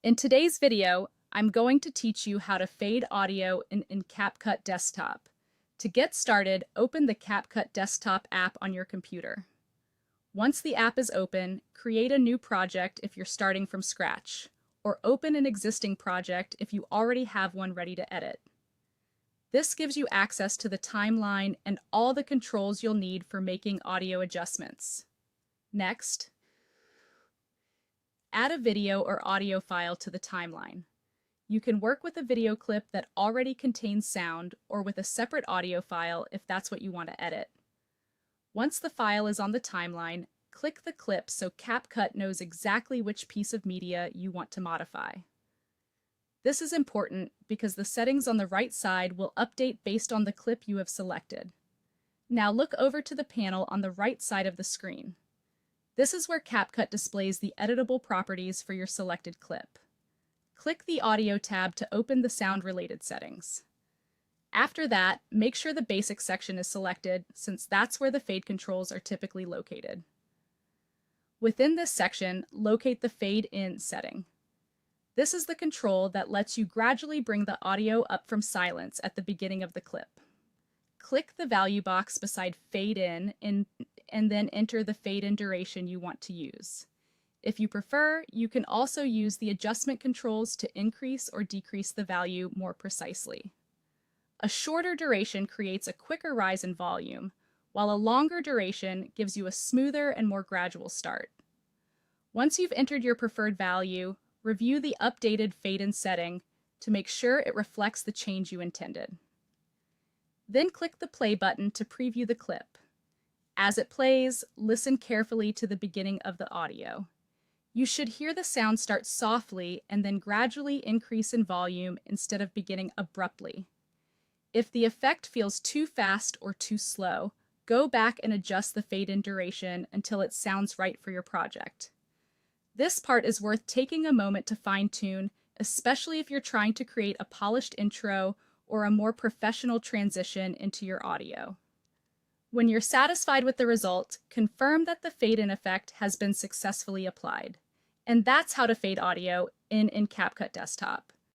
In today's video, I'm going to teach you how to fade audio in CapCut Desktop. To get started, open the CapCut Desktop app on your computer. Once the app is open, create a new project if you're starting from scratch, or open an existing project if you already have one ready to edit. This gives you access to the timeline and all the controls you'll need for making audio adjustments. Next, add a video or audio file to the timeline. You can work with a video clip that already contains sound or with a separate audio file if that's what you want to edit. Once the file is on the timeline, click the clip so CapCut knows exactly which piece of media you want to modify. This is important because the settings on the right side will update based on the clip you have selected. Now look over to the panel on the right side of the screen. This is where CapCut displays the editable properties for your selected clip. Click the Audio tab to open the sound-related settings. After that, make sure the Basic section is selected, since that's where the fade controls are typically located. Within this section, locate the Fade In setting. This is the control that lets you gradually bring the audio up from silence at the beginning of the clip. Click the value box beside Fade In and then enter the fade in duration you want to use. If you prefer, you can also use the adjustment controls to increase or decrease the value more precisely. A shorter duration creates a quicker rise in volume, while a longer duration gives you a smoother and more gradual start. Once you've entered your preferred value, review the updated fade-in setting to make sure it reflects the change you intended. Then click the play button to preview the clip. As it plays, listen carefully to the beginning of the audio. You should hear the sound start softly and then gradually increase in volume instead of beginning abruptly. If the effect feels too fast or too slow, go back and adjust the fade-in duration until it sounds right for your project. This part is worth taking a moment to fine-tune, especially if you're trying to create a polished intro or a more professional transition into your audio. When you're satisfied with the result, confirm that the fade-in effect has been successfully applied. And that's how to fade audio in CapCut Desktop.